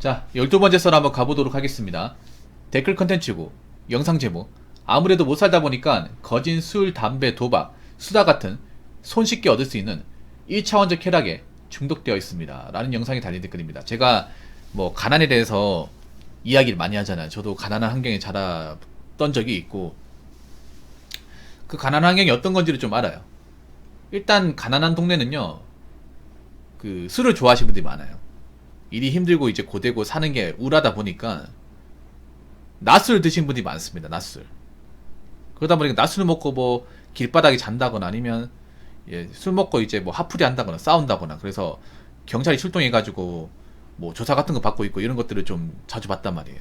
자, 12번째 썰 한번 가보도록 하겠습니다. 댓글 컨텐츠고, 영상 제목. 아무래도 못 살다 보니까 거진 술, 담배, 도박, 수다 같은 손쉽게 얻을 수 있는 1차원적 쾌락에 중독되어 있습니다. 라는 영상이 달린 댓글입니다. 제가 뭐 가난에 대해서 이야기를 많이 하잖아요. 저도 가난한 환경에 자랐던 적이 있고, 그 가난한 환경이 어떤 건지를 좀 알아요. 일단 가난한 동네는요, 그 술을 좋아하시는 분들이 많아요. 일이 힘들고 이제 고되고 사는 게 우울하다 보니까 낮술 드신 분들이 많습니다. 낮술. 그러다 보니까 낮술 먹고 뭐 길바닥에 잔다거나 아니면 술 먹고 이제 뭐 화풀이 한다거나 싸운다거나, 그래서 경찰이 출동해가지고 뭐 조사 같은 거 받고 있고 이런 것들을 좀 자주 봤단 말이에요.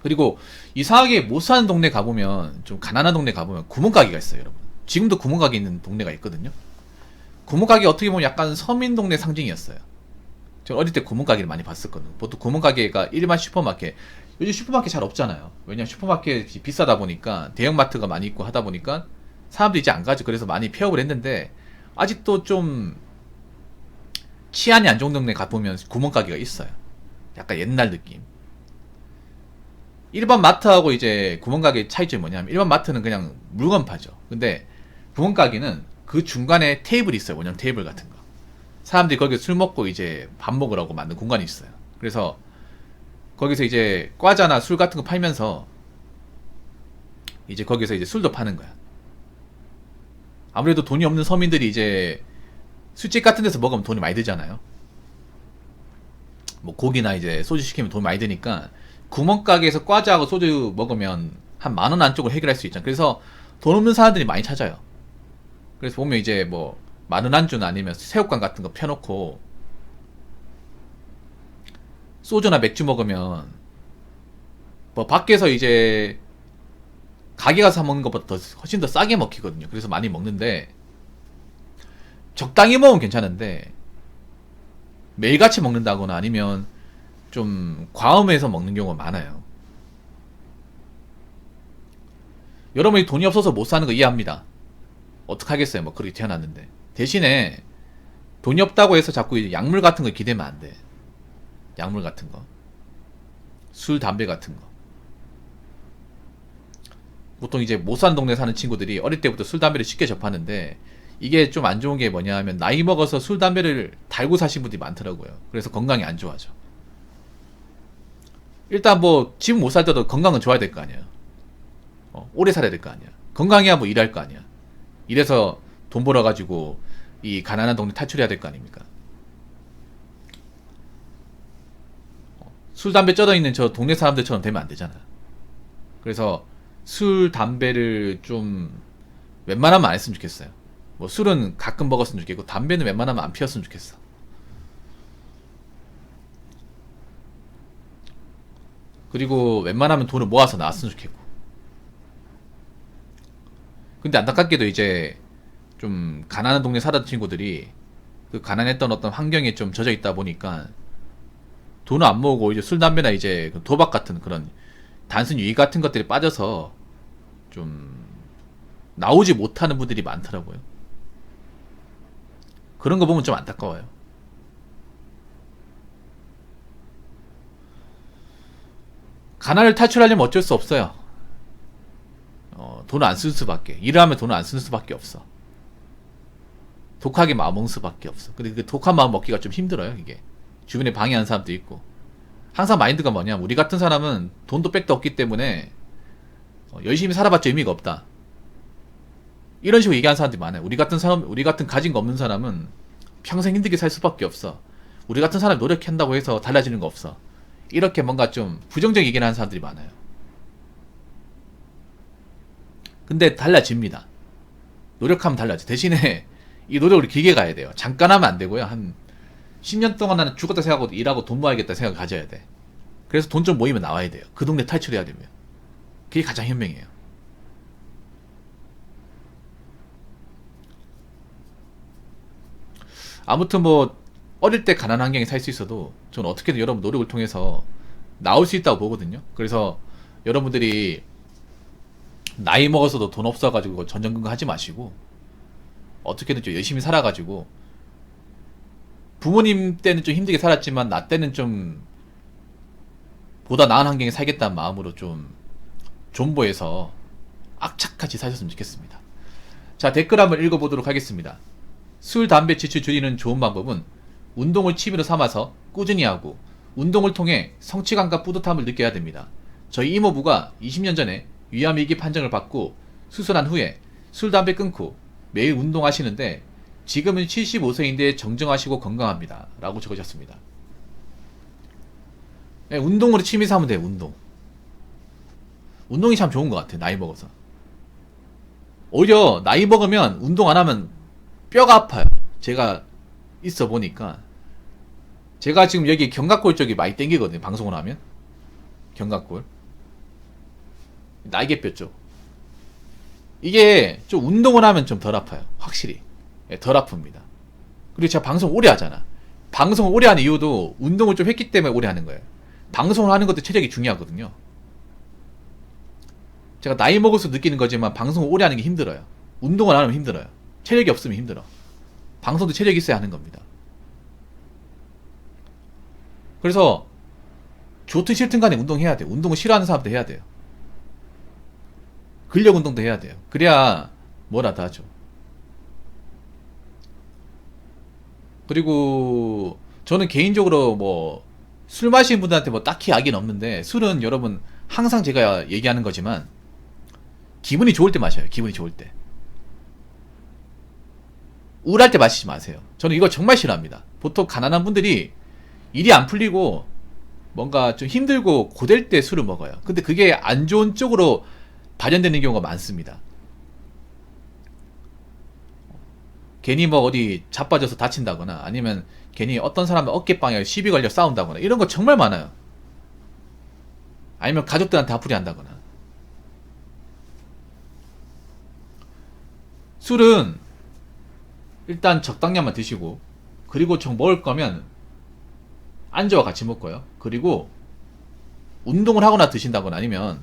그리고 이상하게 못 사는 동네 가보면, 좀 가난한 동네 가보면 구멍가게가 있어요, 여러분. 지금도 구멍가게 있는 동네가 있거든요. 구멍가게 어떻게 보면 약간 서민 동네 상징이었어요. 제가 어릴 때 구멍가게를 많이 봤었거든요. 보통 구멍가게가 일반 슈퍼마켓, 요즘 슈퍼마켓 잘 없잖아요. 왜냐면 슈퍼마켓이 비싸다 보니까, 대형마트가 많이 있고 하다 보니까 사람들이 이제 안 가죠. 그래서 많이 폐업을 했는데, 아직도 좀 치안이 안 좋은 동네 가보면 구멍가게가 있어요. 약간 옛날 느낌. 일반 마트하고 이제 구멍가게 차이점이 뭐냐면, 일반 마트는 그냥 물건 파죠. 근데 구멍가게는 그 중간에 테이블이 있어요. 원형 테이블 같은 거. 사람들이 거기서 술 먹고 이제 밥 먹으라고 만든 공간이 있어요. 그래서 거기서 이제 과자나 술 같은 거 팔면서 이제 거기서 이제 술도 파는 거야. 아무래도 돈이 없는 서민들이 이제 술집 같은 데서 먹으면 돈이 많이 들잖아요. 뭐 고기나 이제 소주 시키면 돈이 많이 드니까 구멍가게에서 과자하고 소주 먹으면 한 10,000원 안쪽으로 해결할 수 있잖아. 그래서 돈 없는 사람들이 많이 찾아요. 그래서 보면 이제 뭐 마른 안주나 아니면 새우깡 같은 거 펴놓고 소주나 맥주 먹으면 뭐 밖에서 이제 가게 가서 사 먹는 것보다 훨씬 더 싸게 먹히거든요. 그래서 많이 먹는데, 적당히 먹으면 괜찮은데 매일같이 먹는다거나 아니면 좀 과음해서 먹는 경우가 많아요. 여러분이 돈이 없어서 못 사는 거 이해합니다. 어떡하겠어요, 뭐 그렇게 태어났는데. 대신에 돈이 없다고 해서 자꾸 이제 약물 같은 거 기대면 안 돼. 약물 같은 거, 술, 담배 같은 거. 보통 이제 못 사는 동네 사는 친구들이 어릴 때부터 술, 담배를 쉽게 접하는데, 이게 좀 안 좋은 게 뭐냐 하면, 나이 먹어서 술, 담배를 달고 사신 분들이 많더라고요. 그래서 건강이 안 좋아져. 일단 뭐 지금 못 살 때도 건강은 좋아야 될 거 아니야. 오래 살아야 될 거 아니야. 건강해야 뭐 일할 거 아니야. 이래서 돈 벌어가지고 이 가난한 동네 탈출해야 될 거 아닙니까? 술, 담배 쩌어 있는 저 동네 사람들처럼 되면 안 되잖아. 그래서 술, 담배를 좀 웬만하면 안 했으면 좋겠어요. 뭐 술은 가끔 먹었으면 좋겠고, 담배는 웬만하면 안 피웠으면 좋겠어. 그리고 웬만하면 돈을 모아서 나왔으면 좋겠고. 근데 안타깝게도 이제 좀 가난한 동네 살던 친구들이 그 가난했던 어떤 환경에 좀 젖어 있다 보니까 돈을 안 모으고 이제 술, 담배나 이제 도박 같은 그런 단순 유익 같은 것들이 빠져서 좀 나오지 못하는 분들이 많더라고요. 그런 거 보면 좀 안타까워요. 가난을 탈출하려면 어쩔 수 없어요. 돈을 안 쓸 수밖에. 일을 하면 돈을 안 쓸 수밖에 없어. 독하게 마음 먹을 수밖에 없어. 근데 그 독한 마음 먹기가 좀 힘들어요, 이게. 주변에 방해하는 사람도 있고. 항상 마인드가 뭐냐면, 우리 같은 사람은 돈도 백도 없기 때문에 열심히 살아봤자 의미가 없다. 이런 식으로 얘기하는 사람들이 많아요. 우리 같은 사람, 우리 같은 가진 거 없는 사람은 평생 힘들게 살 수밖에 없어. 우리 같은 사람이 노력한다고 해서 달라지는 거 없어. 이렇게 뭔가 좀 부정적 얘기를 하는 사람들이 많아요. 근데 달라집니다. 노력하면 달라져. 대신에 이 노력을 길게 가야 돼요. 잠깐 하면 안 되고요. 한 10년 동안 나는 죽었다 생각하고 일하고 돈 모아야겠다 생각을 가져야 돼. 그래서 돈 좀 모이면 나와야 돼요. 그 동네 탈출해야 되면. 그게 가장 현명해요. 아무튼 뭐 어릴 때 가난한 환경에 살 수 있어도 저는 어떻게든 여러분 노력을 통해서 나올 수 있다고 보거든요. 그래서 여러분들이 나이 먹어서도 돈 없어가지고 전전긍긍 하지 마시고, 어떻게든 좀 열심히 살아가지고, 부모님 때는 좀 힘들게 살았지만 나 때는 좀 보다 나은 환경에 살겠다는 마음으로 좀 존버해서 악착같이 사셨으면 좋겠습니다. 자, 댓글 한번 읽어보도록 하겠습니다. 술, 담배 지출 줄이는 좋은 방법은 운동을 취미로 삼아서 꾸준히 하고 운동을 통해 성취감과 뿌듯함을 느껴야 됩니다. 저희 이모부가 20년 전에 위암위기 판정을 받고 수술한 후에 술, 담배 끊고 매일 운동하시는데 지금은 75세인데 정정하시고 건강합니다. 라고 적으셨습니다. 네, 운동으로 취미 삼으면 돼요. 운동이 참 좋은 것 같아요. 나이 먹어서. 오히려 나이 먹으면 운동 안 하면 뼈가 아파요. 제가 있어 보니까. 제가 지금 여기 견갑골 쪽이 많이 땡기거든요. 방송을 하면. 견갑골. 날개뼈 쪽. 이게 좀 운동을 하면 좀 덜 아파요. 확실히. 네, 덜 아픕니다. 그리고 제가 방송 오래 하잖아. 방송을 오래 하는 이유도 운동을 좀 했기 때문에 오래 하는 거예요. 방송을 하는 것도 체력이 중요하거든요. 제가 나이 먹어서 느끼는 거지만 방송을 오래 하는 게 힘들어요. 운동을 안 하면 힘들어요. 체력이 없으면 힘들어. 방송도 체력이 있어야 하는 겁니다. 그래서 좋든 싫든 간에 운동해야 돼요. 운동을 싫어하는 사람도 해야 돼요. 근력 운동도 해야 돼요. 그래야 뭐라도 하죠. 그리고 저는 개인적으로 뭐 술 마시는 분들한테 뭐 딱히 약은 없는데, 술은 여러분 항상 제가 얘기하는 거지만 기분이 좋을 때 마셔요. 기분이 좋을 때. 우울할 때 마시지 마세요. 저는 이거 정말 싫어합니다. 보통 가난한 분들이 일이 안 풀리고 뭔가 좀 힘들고 고될 때 술을 먹어요. 근데 그게 안 좋은 쪽으로 발현되는 경우가 많습니다. 괜히 뭐 어디 자빠져서 다친다거나, 아니면 괜히 어떤 사람은 어깨방에 시비 걸려 싸운다거나, 이런 거 정말 많아요. 아니면 가족들한테 화풀이 한다거나. 술은 일단 적당량만 드시고, 그리고 정 먹을 거면 안주와 같이 먹고요. 그리고 운동을 하거나 드신다거나, 아니면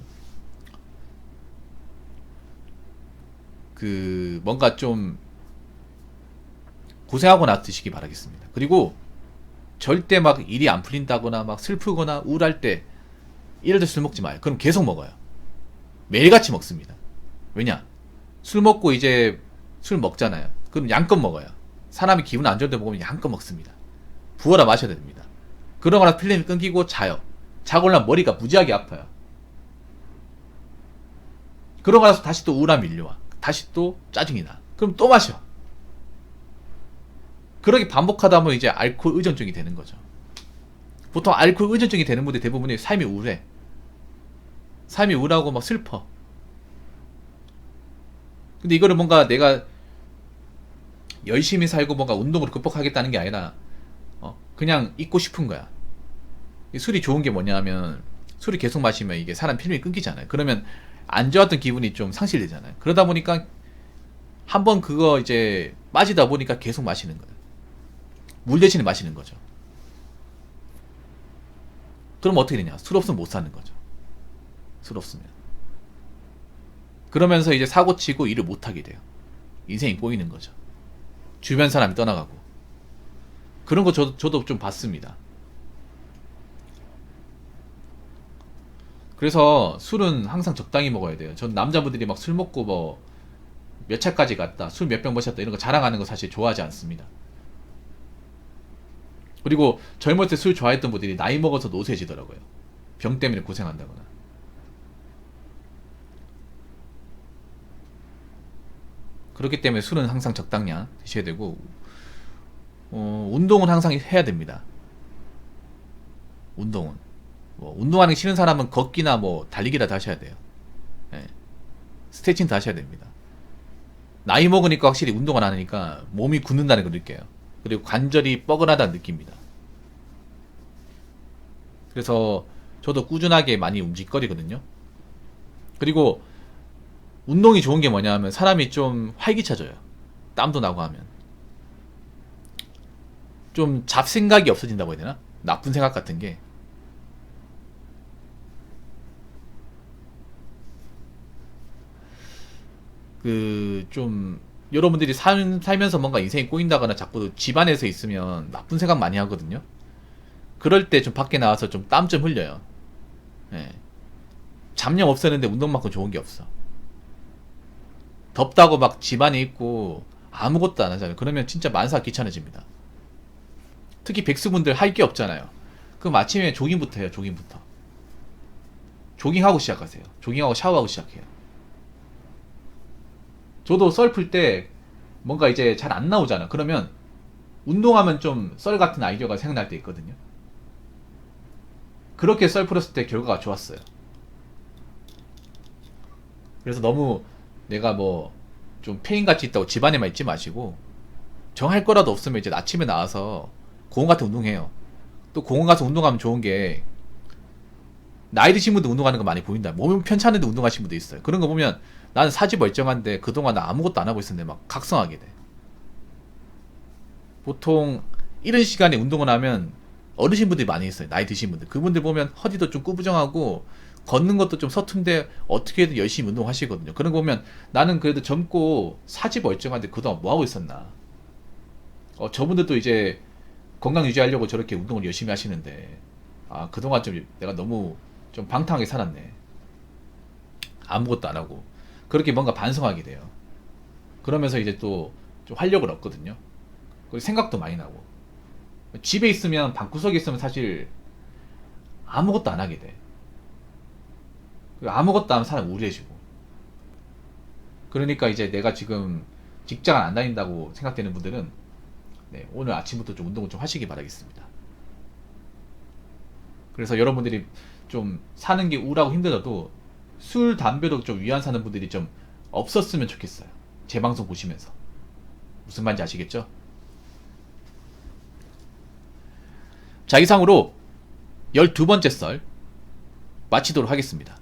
그 뭔가 좀 고생하고 나서 드시기 바라겠습니다. 그리고 절대 막 일이 안 풀린다거나 막 슬프거나 우울할 때 이럴 때 술 먹지 마요. 그럼 계속 먹어요. 매일같이 먹습니다. 왜냐? 술 먹고 이제 술 먹잖아요. 그럼 양껏 먹어요. 사람이 기분 안 좋을 때 먹으면 양껏 먹습니다. 부어라 마셔야 됩니다. 그러거나 필름이 끊기고 자요. 자고 나면 머리가 무지하게 아파요. 그러고 나서 다시 또 우울함이 밀려와. 다시 또 짜증이 나. 그럼 또 마셔. 그렇게 반복하다 보면 이제 알코올 의존증이 되는 거죠. 보통 알코올 의존증이 되는 분들 대부분이 삶이 우울해. 삶이 우울하고 막 슬퍼. 근데 이거를 뭔가 내가 열심히 살고 뭔가 운동으로 극복하겠다는 게 아니라 그냥 잊고 싶은 거야. 술이 좋은 게 뭐냐면, 술이 계속 마시면 이게 사람 필름이 끊기잖아요. 그러면 안 좋았던 기분이 좀 상실되잖아요. 그러다 보니까 한번 그거 이제 빠지다 보니까 계속 마시는 거예요. 물 대신에 마시는 거죠. 그럼 어떻게 되냐? 술 없으면 못 사는 거죠. 술 없으면. 그러면서 이제 사고 치고 일을 못 하게 돼요. 인생이 꼬이는 거죠. 주변 사람이 떠나가고. 그런 거 저도 좀 봤습니다. 그래서 술은 항상 적당히 먹어야 돼요. 전 남자분들이 막 술 먹고 뭐 몇 차까지 갔다, 술 몇 병 마셨다, 이런 거 자랑하는 거 사실 좋아하지 않습니다. 그리고 젊을 때 술 좋아했던 분들이 나이 먹어서 노쇠해지더라고요. 병 때문에 고생한다거나. 그렇기 때문에 술은 항상 적당량 드셔야 되고, 운동은 항상 해야 됩니다. 운동은. 뭐 운동하는 게 싫은 사람은 걷기나 뭐 달리기라도 하셔야 돼요. 네. 스트레칭도 하셔야 됩니다. 나이 먹으니까 확실히 운동을 안 하니까 몸이 굳는다는 걸 느껴요. 그리고 관절이 뻐근하다는 느낍니다. 그래서 저도 꾸준하게 많이 움직거리거든요. 그리고 운동이 좋은 게 뭐냐면 사람이 좀 활기차져요. 땀도 나고 하면. 좀 잡생각이 없어진다고 해야 되나? 나쁜 생각 같은 게. 좀 여러분들이 살면서 뭔가 인생이 꼬인다거나 자꾸 집안에서 있으면 나쁜 생각 많이 하거든요. 그럴 때 좀 밖에 나와서 좀 땀 좀 흘려요. 예. 잡념 없애는데 운동만큼 좋은 게 없어. 덥다고 막 집안에 있고 아무것도 안 하잖아요. 그러면 진짜 만사 귀찮아집니다. 특히 백수분들 할 게 없잖아요. 그럼 아침에 조깅부터 해요. 조깅부터. 조깅하고 시작하세요. 조깅하고 샤워하고 시작해요. 저도 썰 풀 때 뭔가 이제 잘 안 나오잖아. 그러면 운동하면 좀 썰 같은 아이디어가 생각날 때 있거든요. 그렇게 썰 풀었을 때 결과가 좋았어요. 그래서 너무 내가 뭐 좀 페인같이 있다고 집안에만 있지 마시고 정할 거라도 없으면 이제 아침에 나와서 공원 같은 운동해요. 또 공원 가서 운동하면 좋은 게 나이 드신 분들 운동하는 거 많이 보인다. 몸이 편찮은데 운동하시는 분도 있어요. 그런 거 보면 나는 사지 멀쩡한데 그동안 나 아무것도 안 하고 있었는데 막 각성하게 돼. 보통 이런 시간에 운동을 하면 어르신분들이 많이 있어요. 나이 드신 분들. 그분들 보면 허리도 좀 꾸부정하고 걷는 것도 좀 서툰데 어떻게든 열심히 운동하시거든요. 그런 거 보면 나는 그래도 젊고 사지 멀쩡한데 그동안 뭐 하고 있었나. 저분들도 이제 건강 유지하려고 저렇게 운동을 열심히 하시는데 아 그동안 좀 내가 너무 좀 방탕하게 살았네. 아무것도 안 하고 그렇게 뭔가 반성하게 돼요. 그러면서 이제 또 좀 활력을 얻거든요. 그리고 생각도 많이 나고 집에 있으면 방구석에 있으면 사실 아무것도 안 하게 돼. 그리고 아무것도 안 하면 사람 우울해지고. 그러니까 이제 내가 지금 직장을 안 다닌다고 생각되는 분들은 네, 오늘 아침부터 좀 운동을 좀 하시기 바라겠습니다. 그래서 여러분들이 좀 사는 게 우울하고 힘들어도 술, 담배로 좀 위안 사는 분들이 좀 없었으면 좋겠어요. 제 방송 보시면서. 무슨 말인지 아시겠죠? 자, 이상으로 12번째 썰 마치도록 하겠습니다.